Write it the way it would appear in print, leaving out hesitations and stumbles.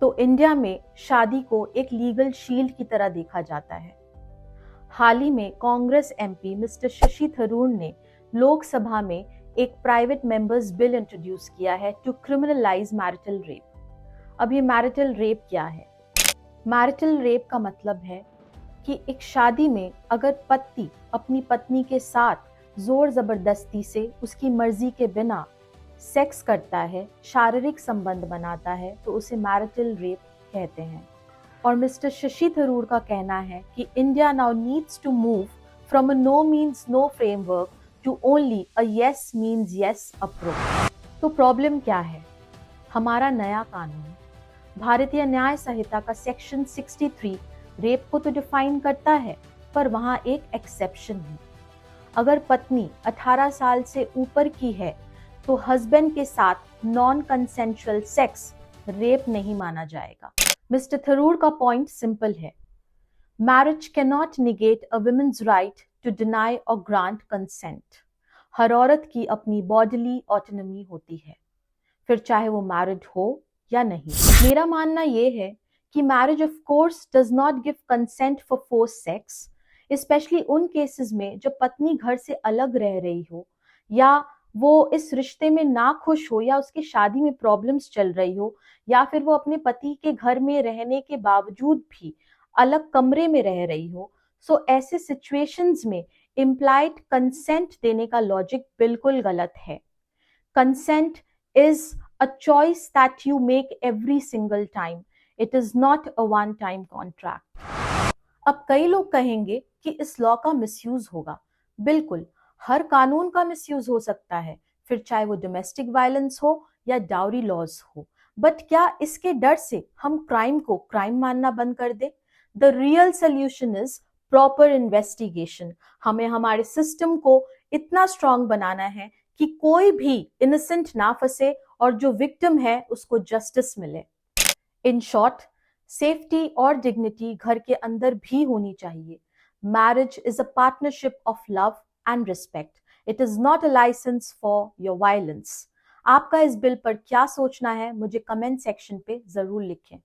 तो इंडिया में शादी को एक लीगल शील्ड की तरह देखा जाता है। हाल ही में कांग्रेस एमपी मिस्टर शशि थरूर ने लोकसभा में एक प्राइवेट मेंबर्स बिल इंट्रोड्यूस किया है टू क्रिमिनलाइज मैरिटल रेप। अब ये मैरिटल रेप क्या है? मैरिटल रेप का मतलब है कि एक शादी में अगर पति अपनी पत्नी के साथ जोर जबरदस्ती से उसकी मर्जी के बिना सेक्स करता है, शारीरिक संबंध बनाता है, तो उसे मैरिटल रेप कहते हैं। और मिस्टर शशि थरूर का कहना है कि India now needs to move from a no means no framework to only a yes means yes approach. तो प्रॉब्लम क्या है? हमारा नया कानून भारतीय न्याय संहिता का सेक्शन 63 रेप को तो डिफाइन करता है, पर वहां एक एक्सेप्शन है। अगर पत्नी 18 साल से ऊपर की है तो हस्बैंड के साथ नॉन कंसेंशुअल सेक्स रेप नहीं माना जाएगा। मिस्टर थरूर का पॉइंट सिंपल है, marriage can not negate a woman's right to deny और ग्रांट कंसेंट। हर औरत की अपनी बॉडीली ऑटोनॉमी होती है, फिर चाहे वो मैरिड हो या नहीं। मेरा मानना ये है कि marriage of course does not give consent for force sex, specially उन केसेस में जब पत्नी घर से अलग रह रही हो, या वो इस रिश्ते में ना खुश हो, या उसकी शादी में प्रॉब्लम्स चल रही हो, या फिर वो अपने पति के घर में रहने के बावजूद भी अलग कमरे में रह रही हो। सो ऐसे सिचुएशंस में इम्प्लाइड कंसेंट देने का लॉजिक बिल्कुल गलत है। Consent is a choice that you make every single time. It is not a one time contract. अब कई लोग कहेंगे कि इस लॉ का मिसयूज होगा। बिल्कुल, हर कानून का मिसयूज हो सकता है, फिर चाहे वो डोमेस्टिक वायलेंस हो या डाउरी लॉज हो। बट क्या इसके डर से हम क्राइम को क्राइम मानना बंद कर दे? The real solution is proper investigation. हमें हमारे सिस्टम को इतना स्ट्रांग बनाना है कि कोई भी इनोसेंट ना फंसे और जो विक्टिम है उसको जस्टिस मिले। इन शॉर्ट, सेफ्टी और डिग्निटी घर के अंदर भी होनी चाहिए। Marriage is a partnership of love and respect. It is not a licence for your violence. आपका इस बिल पर क्या सोचना है, मुझे कमेंट सेक्शन पे जरूर लिखें।